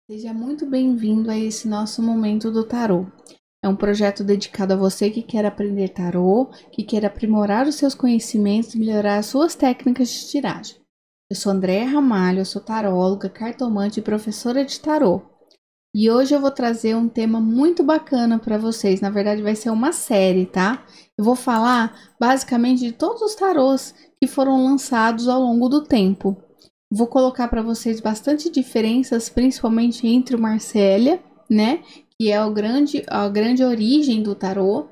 Seja muito bem-vindo a esse nosso momento do tarô. É um projeto dedicado a você que quer aprender tarô, que quer aprimorar os seus conhecimentos e melhorar as suas técnicas de tiragem. Eu sou Andréa Ramalho, eu sou taróloga, cartomante e professora de tarô. E hoje eu vou trazer um tema muito bacana para vocês. Na verdade, vai ser uma série, tá? Eu vou falar basicamente de todos os tarôs que foram lançados ao longo do tempo. Vou colocar para vocês bastante diferenças, principalmente entre o Marcélia, né? Que é a grande origem do tarô.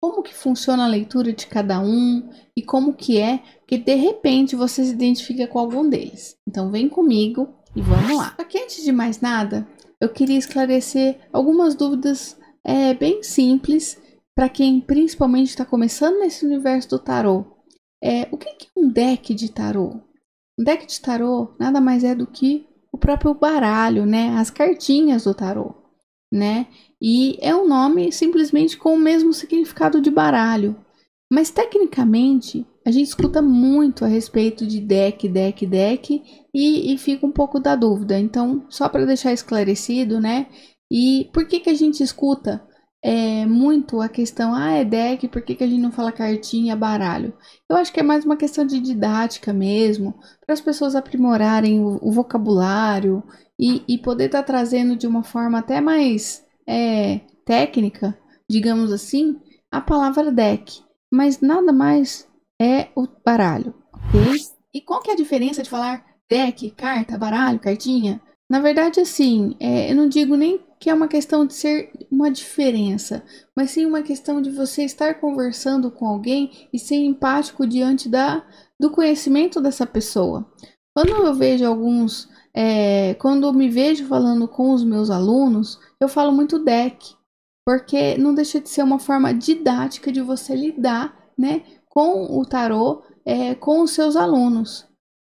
Como que funciona a leitura de cada um e como que é que de repente você se identifica com algum deles. Então vem comigo e vamos lá. Só que antes de mais nada, eu queria esclarecer algumas dúvidas bem simples para quem principalmente está começando nesse universo do tarô. O que é um deck de tarô? Um deck de tarô nada mais é do que o próprio baralho, né? As cartinhas do tarô, né? E é um nome simplesmente com o mesmo significado de baralho. Mas tecnicamente, a gente escuta muito a respeito de deck e fica um pouco da dúvida. Então, só para deixar esclarecido, né? E por que a gente escuta muito a questão, é deck, por que a gente não fala cartinha, baralho? Eu acho que é mais uma questão de didática mesmo, para as pessoas aprimorarem o vocabulário e poder estar trazendo de uma forma até mais técnica, digamos assim, a palavra deck. Mas nada mais é o baralho, ok? E qual que é a diferença de falar deck, carta, baralho, cartinha? Na verdade, assim, eu não digo nem que é uma questão de ser uma diferença, mas sim uma questão de você estar conversando com alguém e ser empático diante do conhecimento dessa pessoa. Quando eu vejo quando eu me vejo falando com os meus alunos, eu falo muito deck, porque não deixa de ser uma forma didática de você lidar, né, com o tarô, com os seus alunos.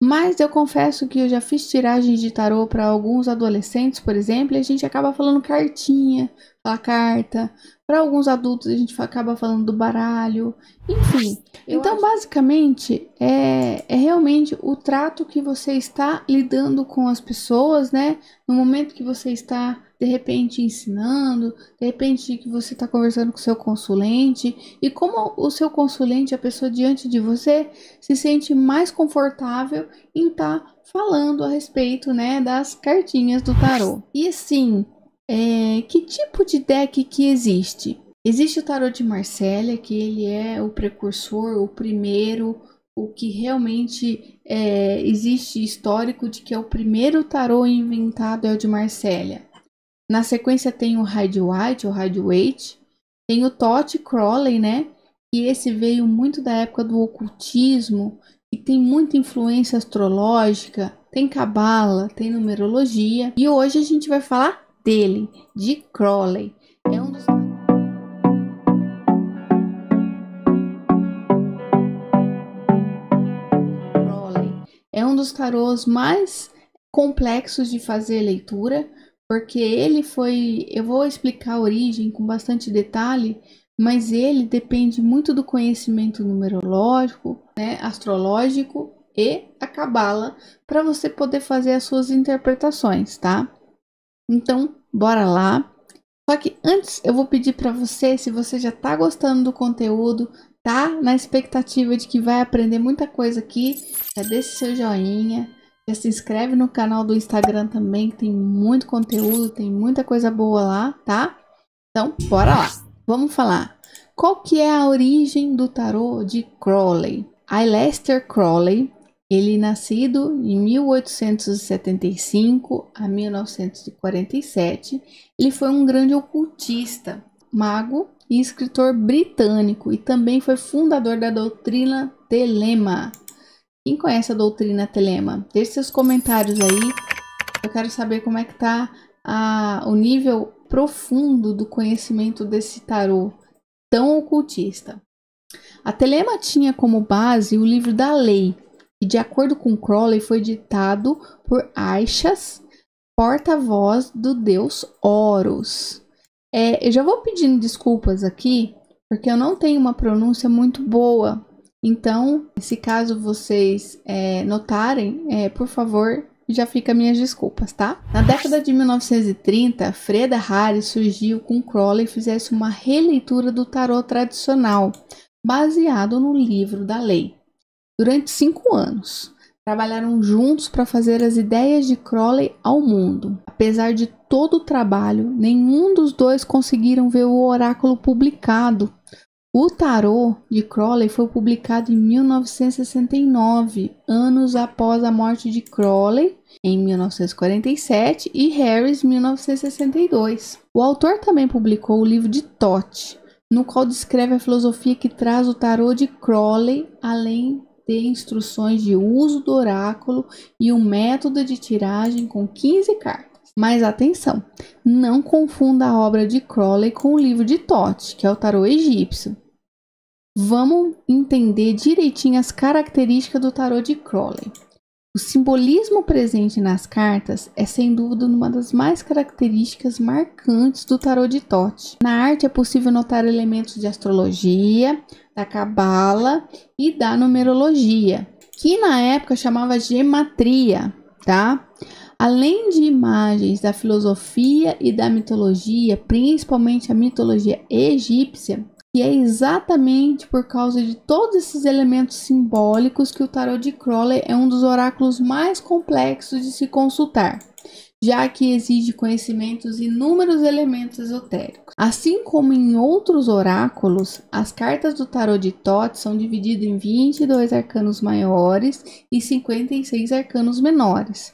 Mas eu confesso que eu já fiz tiragens de tarô para alguns adolescentes, por exemplo, e a gente acaba falando cartinha, fala carta. Para alguns adultos a gente acaba falando do baralho, enfim. Então, basicamente, é realmente o trato que você está lidando com as pessoas, né? No momento que você está, de repente, ensinando, de repente que você está conversando com o seu consulente, e como o seu consulente, a pessoa diante de você, se sente mais confortável em estar falando a respeito, né, das cartinhas do tarô. E assim, que tipo de deck que existe? Existe o tarô de Marcélia, que ele é o precursor, o primeiro, o que realmente existe histórico de que é o primeiro tarô inventado é o de Marcélia. Na sequência tem o Rider-Waite, ou Rider-Waite, tem o Todd Crowley, né? E esse veio muito da época do ocultismo e tem muita influência astrológica, tem cabala, tem numerologia. E hoje a gente vai falar dele, de Crowley. É um dos tarôs mais complexos de fazer leitura, porque ele foi, eu vou explicar a origem com bastante detalhe, mas ele depende muito do conhecimento numerológico, né, astrológico e a cabala para você poder fazer as suas interpretações, tá? Então, bora lá. Só que antes eu vou pedir para você, se você já tá gostando do conteúdo, tá na expectativa de que vai aprender muita coisa aqui, já deixa seu joinha, já se inscreve no canal do Instagram também, que tem muito conteúdo, tem muita coisa boa lá, tá? Então, bora lá. Vamos falar. Qual que é a origem do tarô de Crowley? Aleister Crowley, ele nascido em 1875 a 1947, ele foi um grande ocultista, mago e escritor britânico e também foi fundador da doutrina Telema. Quem conhece a doutrina Telema? Deixe seus comentários aí. Eu quero saber como é que tá o nível profundo do conhecimento desse tarô tão ocultista. A Telema tinha como base o livro da lei, e de acordo com Crowley foi ditado por Aishas, porta-voz do deus Horus. Eu já vou pedindo desculpas aqui, porque eu não tenho uma pronúncia muito boa. Então, se caso vocês notarem, por favor, já fica minhas desculpas, tá? Na década de 1930, Freda Harris surgiu com Crowley e fizesse uma releitura do tarô tradicional, baseado no livro da lei. Durante 5 anos, trabalharam juntos para fazer as ideias de Crowley ao mundo. Apesar de todo o trabalho, nenhum dos dois conseguiram ver o oráculo publicado. O tarô de Crowley foi publicado em 1969, anos após a morte de Crowley, em 1947, e Harris, em 1962. O autor também publicou o livro de Thoth, no qual descreve a filosofia que traz o tarô de Crowley, além de instruções de uso do oráculo e um método de tiragem com 15 cartas. Mas atenção, não confunda a obra de Crowley com o livro de Thoth, que é o tarô egípcio. Vamos entender direitinho as características do tarô de Crowley. O simbolismo presente nas cartas é sem dúvida uma das mais características marcantes do tarô de Thoth. Na arte é possível notar elementos de astrologia, da cabala e da numerologia, que na época chamava gematria, tá? Além de imagens da filosofia e da mitologia, principalmente a mitologia egípcia, e é exatamente por causa de todos esses elementos simbólicos que o tarô de Crowley é um dos oráculos mais complexos de se consultar, já que exige conhecimentos em inúmeros elementos esotéricos. Assim como em outros oráculos, as cartas do tarô de Thoth são divididas em 22 arcanos maiores e 56 arcanos menores.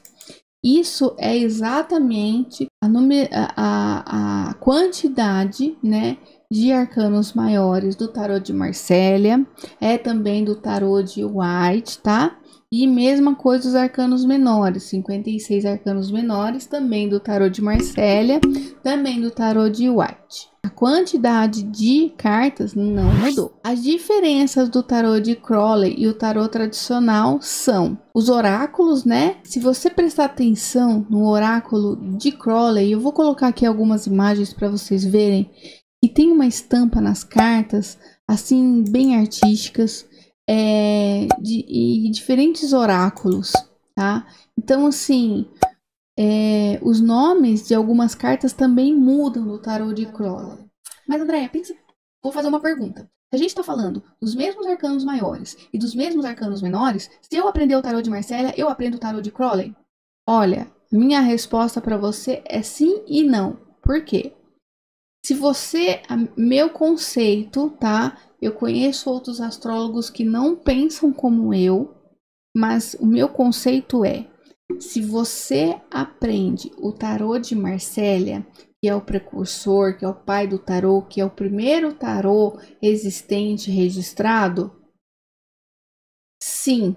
Isso é exatamente a quantidade, né, de arcanos maiores do tarô de Marsella, é também do tarô de White, tá? E mesma coisa os arcanos menores, 56 arcanos menores, também do tarô de Marsella, também do tarô de White. A quantidade de cartas não mudou. As diferenças do tarô de Crowley e o tarô tradicional são os oráculos, né? Se você prestar atenção no oráculo de Crowley, eu vou colocar aqui algumas imagens para vocês verem, e tem uma estampa nas cartas, assim, bem artísticas, de diferentes oráculos, tá? Então, assim, os nomes de algumas cartas também mudam no tarô de Crowley. Mas, Andréia, pensa, vou fazer uma pergunta. Se a gente está falando dos mesmos arcanos maiores e dos mesmos arcanos menores, se eu aprender o tarô de Marsella, eu aprendo o tarô de Crowley? Olha, minha resposta para você é sim e não. Por quê? Se você, meu conceito, tá? Eu conheço outros astrólogos que não pensam como eu, mas o meu conceito é: se você aprende o tarô de Marsella, que é o precursor, que é o pai do tarô, que é o primeiro tarô existente registrado, sim,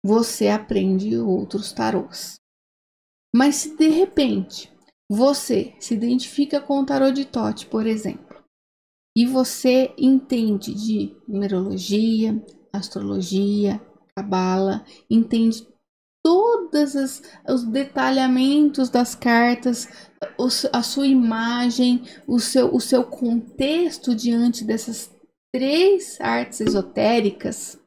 você aprende outros tarôs. Mas se de repente você se identifica com o tarô de Thoth, por exemplo, e você entende de numerologia, astrologia, cabala, entende todos os detalhamentos das cartas, a sua imagem, o seu contexto diante dessas 3 artes esotéricas,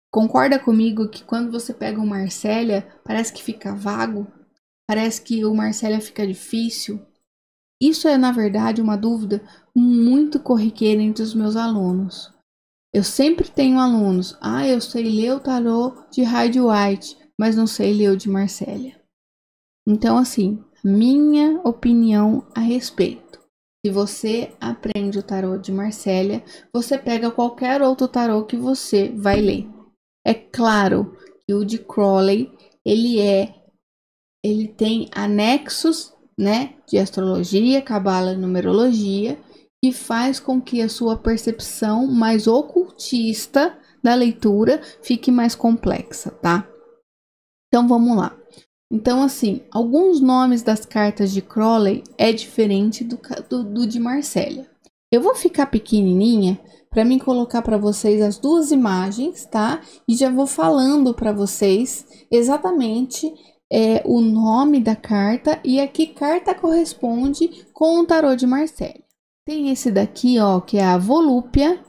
concorda comigo que quando você pega o Marsella, parece que fica vago? Parece que o Marsella fica difícil? Isso é, na verdade, uma dúvida muito corriqueira entre os meus alunos. Eu sempre tenho alunos: eu sei ler o tarô de Rider-Waite, mas não sei ler o de Marsella. Então, assim, minha opinião a respeito. Se você aprende o tarô de Marsella, você pega qualquer outro tarô que você vai ler. É claro que o de Crowley, ele tem anexos, né, de astrologia, cabala e numerologia, que faz com que a sua percepção mais ocultista da leitura fique mais complexa, tá? Então vamos lá. Então, assim, alguns nomes das cartas de Crowley é diferente do de Marsella. Eu vou ficar pequenininha para mim colocar para vocês as 2 imagens, tá? E já vou falando para vocês exatamente o nome da carta e a que carta corresponde com o tarô de Marsella. Tem esse daqui, ó, que é a Volúpia,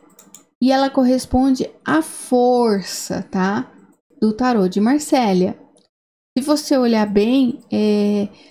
e ela corresponde à força, tá? Do tarô de Marsella. Se você olhar bem,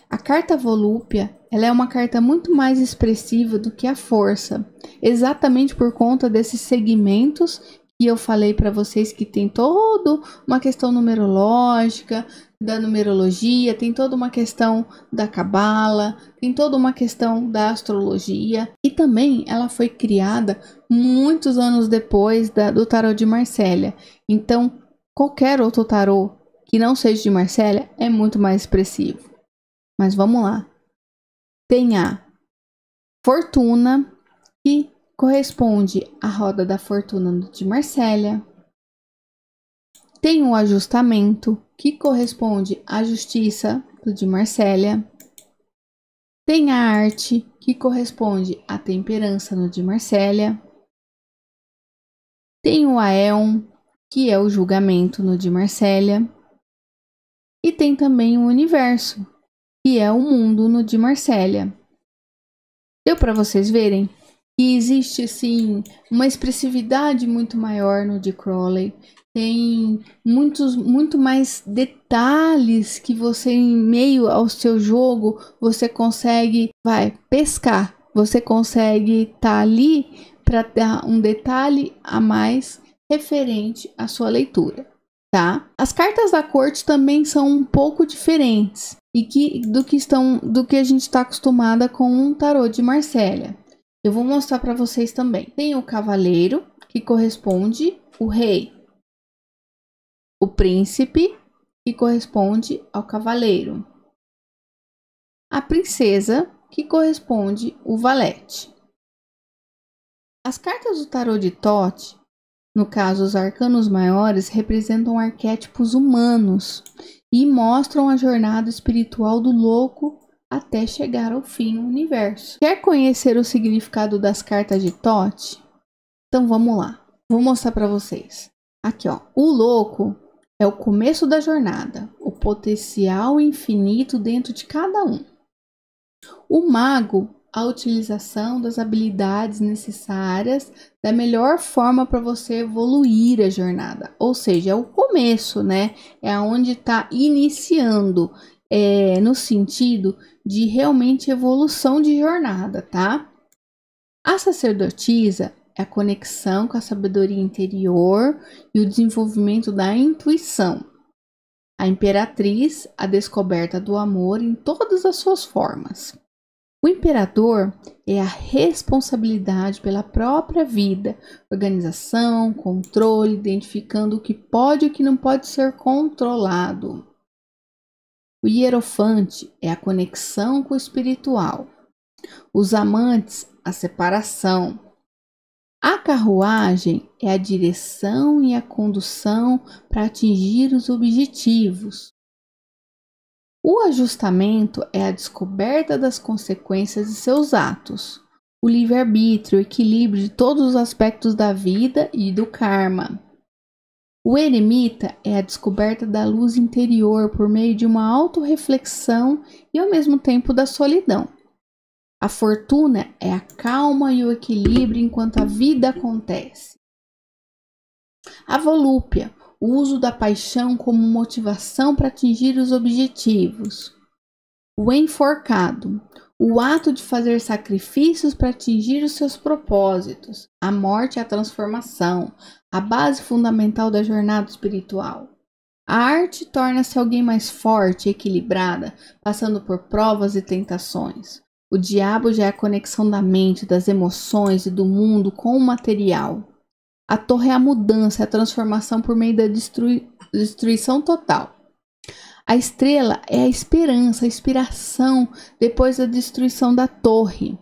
a carta volúpia, ela é uma carta muito mais expressiva do que a força, exatamente por conta desses segmentos que eu falei para vocês, que tem toda uma questão numerológica, da numerologia, tem toda uma questão da cabala, tem toda uma questão da astrologia, e também ela foi criada muitos anos depois do tarô de Marsella. Então, qualquer outro tarô que não seja de Marsella é muito mais expressivo. Mas vamos lá. Tem a fortuna, que corresponde à roda da fortuna de Marsella. Tem o ajustamento, que corresponde à justiça de Marsella. Tem a arte, que corresponde à temperança no de Marsella. Tem o Aeon, que é o julgamento no de Marsella. E tem também o universo, que é o mundo no de Marsella. Deu para vocês verem que existe sim uma expressividade muito maior no de Crowley. Tem muito mais detalhes que você, em meio ao seu jogo, você consegue pescar. Você consegue estar ali para dar um detalhe a mais referente à sua leitura. Tá? As cartas da corte também são um pouco diferentes do que a gente está acostumada com um tarô de Marsella. Eu vou mostrar para vocês também. Tem o cavaleiro, que corresponde ao rei. O príncipe, que corresponde ao cavaleiro. A princesa, que corresponde ao valete. As cartas do tarô de Thoth, no caso, os arcanos maiores, representam arquétipos humanos e mostram a jornada espiritual do louco até chegar ao fim no universo. Quer conhecer o significado das cartas de Thoth? Então vamos lá. Vou mostrar para vocês. Aqui, ó. O louco é o começo da jornada, o potencial infinito dentro de cada um. O mago, a utilização das habilidades necessárias da melhor forma para você evoluir a jornada. Ou seja, é o começo, né? É onde está iniciando, no sentido de realmente evolução de jornada, tá? A sacerdotisa é a conexão com a sabedoria interior e o desenvolvimento da intuição. A imperatriz, a descoberta do amor em todas as suas formas. O imperador é a responsabilidade pela própria vida, organização, controle, identificando o que pode e o que não pode ser controlado. O hierofante é a conexão com o espiritual. Os amantes, a separação. A carruagem é a direção e a condução para atingir os objetivos. O ajustamento é a descoberta das consequências de seus atos, o livre-arbítrio, o equilíbrio de todos os aspectos da vida e do karma. O eremita é a descoberta da luz interior por meio de uma autorreflexão e ao mesmo tempo da solidão. A fortuna é a calma e o equilíbrio enquanto a vida acontece. A volúpia, o uso da paixão como motivação para atingir os objetivos. O enforcado, o ato de fazer sacrifícios para atingir os seus propósitos. A morte é a transformação, a base fundamental da jornada espiritual. A arte torna-se alguém mais forte e equilibrada, passando por provas e tentações. O diabo já é a conexão da mente, das emoções e do mundo com o material. A torre é a mudança, a transformação por meio da destruição total. A estrela é a esperança, a inspiração depois da destruição da torre.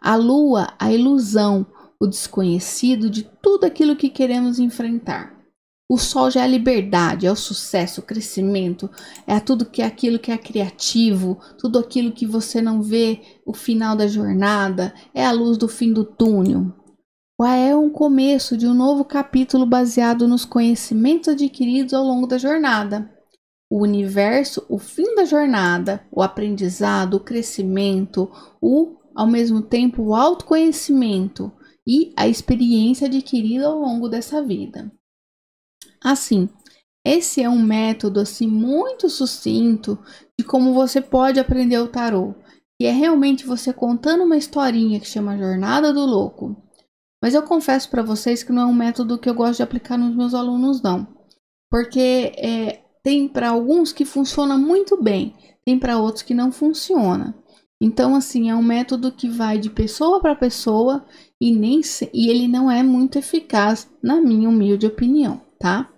A lua, a ilusão, o desconhecido de tudo aquilo que queremos enfrentar. O sol já é a liberdade, é o sucesso, o crescimento, é tudo aquilo que é criativo, tudo aquilo que você não vê o final da jornada, é a luz do fim do túnel. É um começo de um novo capítulo baseado nos conhecimentos adquiridos ao longo da jornada. O universo, o fim da jornada, o aprendizado, o crescimento, ao mesmo tempo o autoconhecimento e a experiência adquirida ao longo dessa vida. Assim, Esse é um método assim muito sucinto de como você pode aprender o tarô, que é realmente você contando uma historinha que chama Jornada do Louco. Mas eu confesso para vocês que não é um método que eu gosto de aplicar nos meus alunos não, porque tem para alguns que funciona muito bem, tem para outros que não funciona. Então assim, é um método que vai de pessoa para pessoa e ele não é muito eficaz, na minha humilde opinião, tá?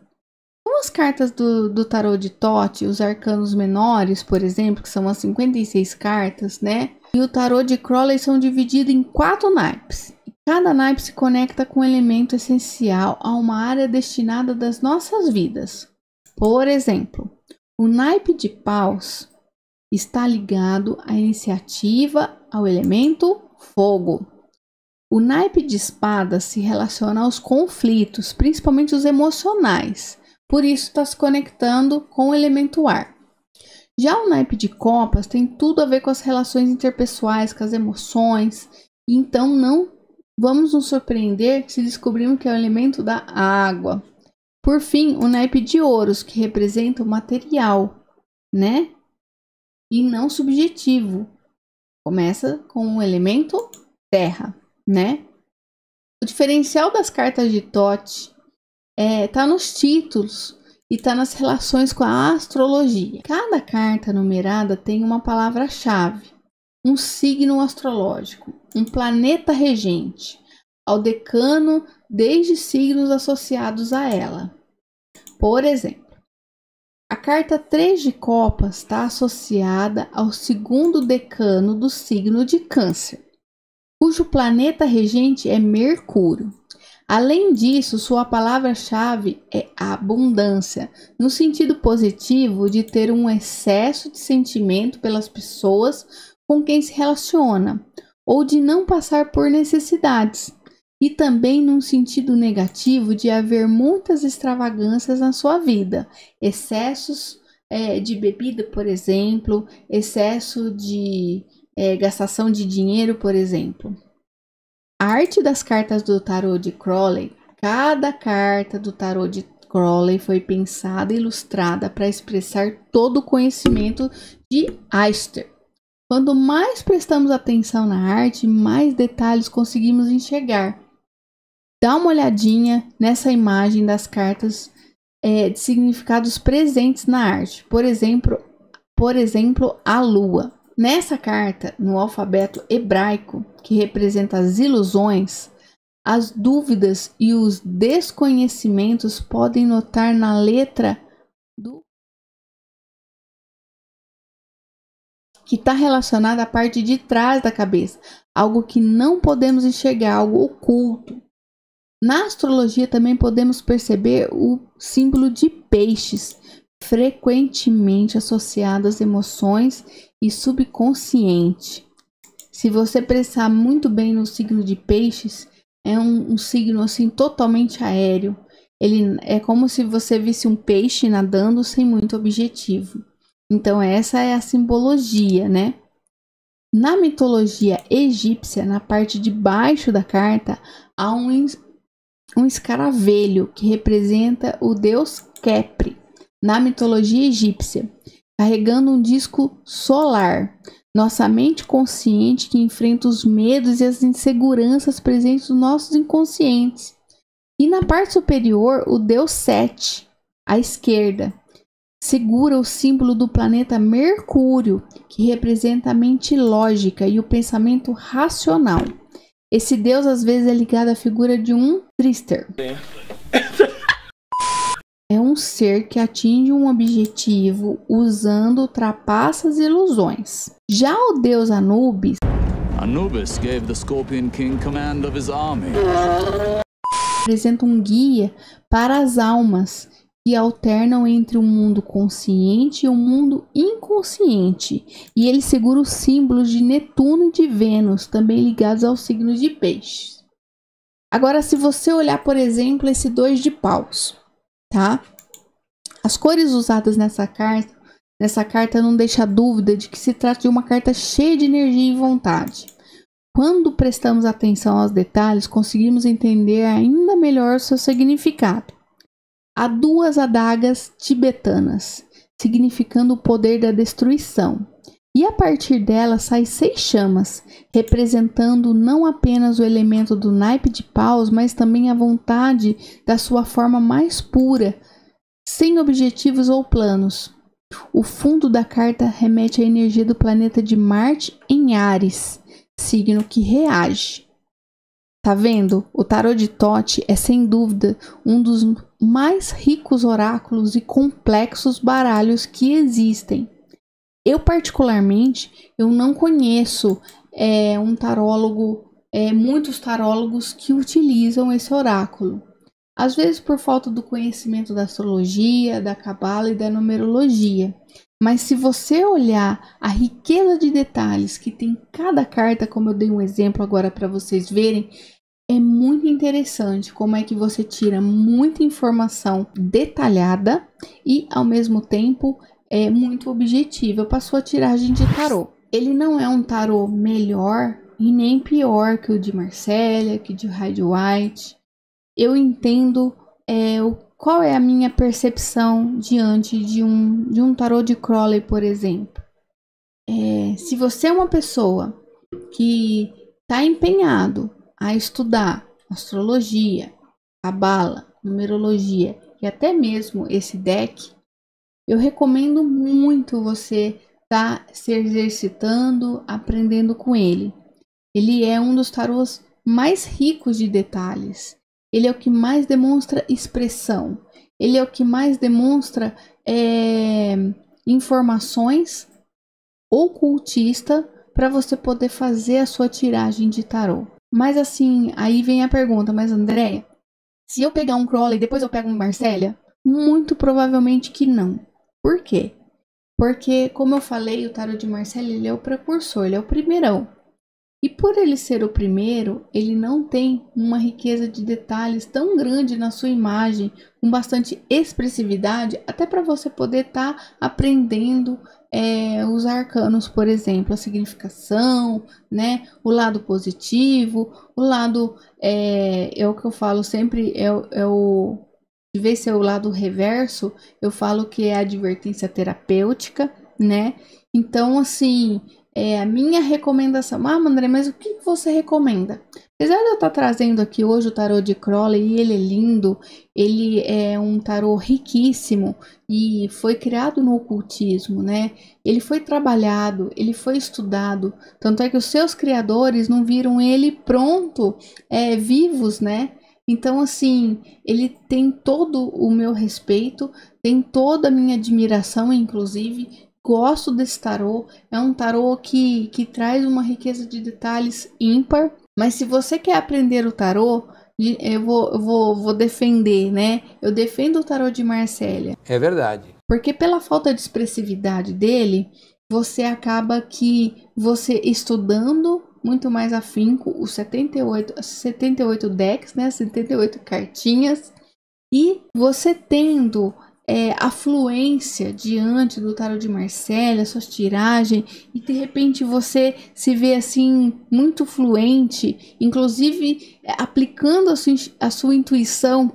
As cartas do tarô de Thoth, os arcanos menores, por exemplo, que são as 56 cartas, né? E o tarô de Crowley são divididos em 4 naipes. E cada naipe se conecta com um elemento essencial a uma área destinada das nossas vidas. Por exemplo, o naipe de paus está ligado à iniciativa, ao elemento fogo. O naipe de espadas se relaciona aos conflitos, principalmente os emocionais. Por isso está se conectando com o elemento ar. Já o naipe de copas tem tudo a ver com as relações interpessoais, com as emoções. Então não vamos nos surpreender se descobrirmos que é o elemento da água. Por fim, o naipe de ouros, que representa o material, né? E não subjetivo. Começa com o elemento terra, né? O diferencial das cartas de Thoth tá nos títulos e tá nas relações com a astrologia. Cada carta numerada tem uma palavra-chave, um signo astrológico, um planeta regente, ao decano desde signos associados a ela. Por exemplo, a carta 3 de copas está associada ao segundo decano do signo de Câncer, cujo planeta regente é Mercúrio. Além disso, sua palavra-chave é abundância, no sentido positivo de ter um excesso de sentimento pelas pessoas com quem se relaciona, ou de não passar por necessidades, e também num sentido negativo de haver muitas extravagâncias na sua vida, excessos de bebida, por exemplo, excesso de gastação de dinheiro, por exemplo. A arte das cartas do tarô de Crowley. Cada carta do tarô de Crowley foi pensada e ilustrada para expressar todo o conhecimento de Aleister. Quanto mais prestamos atenção na arte, mais detalhes conseguimos enxergar. Dá uma olhadinha nessa imagem das cartas de significados presentes na arte. Por exemplo, a lua. Nessa carta, no alfabeto hebraico, que representa as ilusões, as dúvidas e os desconhecimentos podem notar na letra que está relacionada à parte de trás da cabeça, algo que não podemos enxergar, algo oculto. Na astrologia também podemos perceber o símbolo de peixes, frequentemente associado às emoções e subconsciente. Se você prestar muito bem no signo de peixes, é um signo assim totalmente aéreo. Ele é como se você visse um peixe nadando sem muito objetivo. Então essa é a simbologia, né? Na mitologia egípcia, na parte de baixo da carta, há um escaravelho que representa o deus Kepri, na mitologia egípcia, carregando um disco solar, nossa mente consciente que enfrenta os medos e as inseguranças presentes nos nossos inconscientes. E na parte superior, o deus Sete, à esquerda, segura o símbolo do planeta Mercúrio, que representa a mente lógica e o pensamento racional. Esse deus às vezes é ligado à figura de um trickster. É um ser que atinge um objetivo usando trapaças e ilusões. Já o deus Anubis gave the Scorpion King command of his army. Representa um guia para as almas que alternam entre o mundo consciente e o mundo inconsciente. E ele segura os símbolos de Netuno e de Vênus, também ligados ao signo de Peixes. Agora, se você olhar, por exemplo, esse 2 de paus, tá? As cores usadas nessa carta não deixa dúvida de que se trata de uma carta cheia de energia e vontade. Quando prestamos atenção aos detalhes, conseguimos entender ainda melhor o seu significado. há 2 adagas tibetanas, significando o poder da destruição. E a partir dela sai 6 chamas, representando não apenas o elemento do naipe de paus, mas também a vontade da sua forma mais pura, sem objetivos ou planos. O fundo da carta remete à energia do planeta de Marte em Áries, signo que reage. Tá vendo? O tarô de Thoth é sem dúvida um dos mais ricos oráculos e complexos baralhos que existem. Eu particularmente, eu não conheço muitos tarólogos que utilizam esse oráculo. Às vezes por falta do conhecimento da astrologia, da cabala e da numerologia. Mas se você olhar a riqueza de detalhes que tem cada carta, como eu dei um exemplo agora para vocês verem, é muito interessante como é que você tira muita informação detalhada e ao mesmo tempo é muito objetiva para sua tiragem de tarô. Ele não é um tarô melhor e nem pior que o de Marcélia, que o de Rider-Waite. Eu entendo qual é a minha percepção diante de um tarô de Crowley, por exemplo. Se você é uma pessoa que está empenhado a estudar astrologia, cabala, numerologia e até mesmo esse deck, eu recomendo muito você estar se exercitando, aprendendo com ele. Ele é um dos tarôs mais ricos de detalhes. Ele é o que mais demonstra expressão. Ele é o que mais demonstra informações ocultistas para você poder fazer a sua tiragem de tarô. Mas assim, aí vem a pergunta, mas Andréia, se eu pegar um Crowley e depois eu pego um Marcélia? Muito provavelmente que não. Por quê? Porque, como eu falei, o tarô de Marcélia ele é o precursor, ele é o primeirão. E por ele ser o primeiro, ele não tem uma riqueza de detalhes tão grande na sua imagem, com bastante expressividade, até para você poder estar aprendendo os arcanos, por exemplo, a significação, né? O lado positivo, o lado, é o que eu falo sempre, de vez se é o lado reverso, eu falo que é a advertência terapêutica, né? Então, assim, a minha recomendação. André, mas o que você recomenda? Apesar de eu estar trazendo aqui hoje o tarô de Crowley, e ele é lindo, ele é um tarô riquíssimo e foi criado no ocultismo, né? Ele foi trabalhado, ele foi estudado, tanto é que os seus criadores não viram ele pronto, vivos, né? Então, assim, ele tem todo o meu respeito, tem toda a minha admiração, inclusive. Gosto desse tarô, é um tarô que traz uma riqueza de detalhes ímpar. Mas se você quer aprender o tarô, eu vou defender, né? Eu defendo o tarô de Marcélia. É verdade. Porque pela falta de expressividade dele, você acaba que você estudando muito mais afinco os 78 decks, né? 78 cartinhas. E você tendo a fluência diante do tarô de Marcélia, suas tiragens, e de repente você se vê assim muito fluente, inclusive aplicando a sua intuição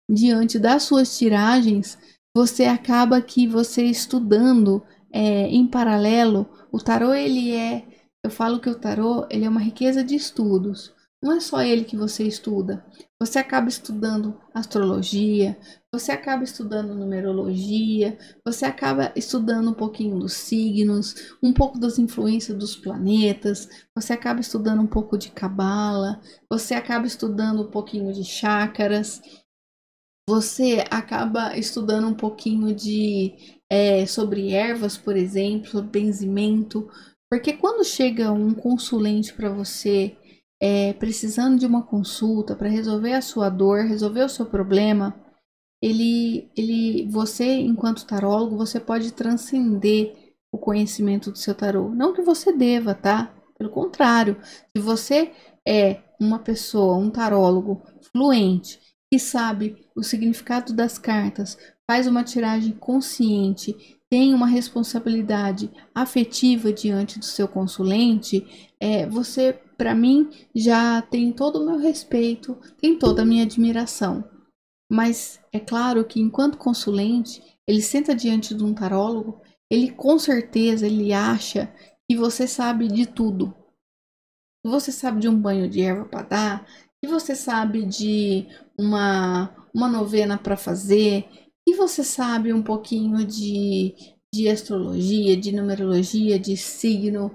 diante das suas tiragens, você acaba que você estudando em paralelo. O tarô eu falo que o tarô ele é uma riqueza de estudos. Não é só ele que você estuda. Você acaba estudando astrologia, você acaba estudando numerologia, você acaba estudando um pouquinho dos signos, um pouco das influências dos planetas, você acaba estudando um pouco de cabala, você acaba estudando um pouquinho de chácaras, você acaba estudando um pouquinho sobre ervas, por exemplo, sobre benzimento, porque quando chega um consulente para você precisando de uma consulta para resolver a sua dor, resolver o seu problema, você, enquanto tarólogo, você pode transcender o conhecimento do seu tarô. Não que você deva, tá? Pelo contrário, se você é uma pessoa, um tarólogo fluente, que sabe o significado das cartas, faz uma tiragem consciente, tem uma responsabilidade afetiva diante do seu consulente, você, para mim, já tem todo o meu respeito, tem toda a minha admiração. Mas é claro que enquanto consulente, ele senta diante de um tarólogo, ele com certeza ele acha que você sabe de tudo. Você sabe de um banho de erva para dar, que você sabe de uma novena para fazer, e você sabe um pouquinho de astrologia, de numerologia, de signo,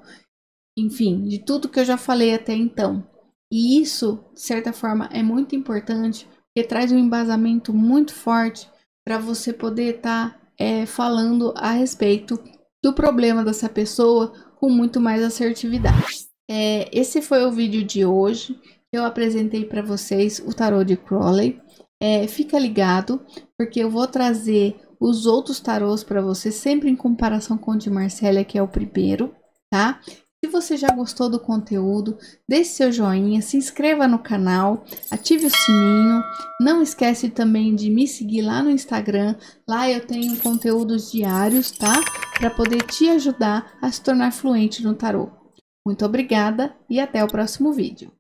enfim, de tudo que eu já falei até então. E isso, de certa forma, é muito importante, porque traz um embasamento muito forte para você poder estar falando a respeito do problema dessa pessoa com muito mais assertividade. Esse foi o vídeo de hoje. Eu apresentei para vocês o tarô de Crowley. Fica ligado, porque eu vou trazer os outros tarôs para você, sempre em comparação com o de Marcélia, que é o primeiro, tá? Se você já gostou do conteúdo, deixe seu joinha, se inscreva no canal, ative o sininho. Não esquece também de me seguir lá no Instagram. Lá eu tenho conteúdos diários, tá? Para poder te ajudar a se tornar fluente no tarô. Muito obrigada e até o próximo vídeo.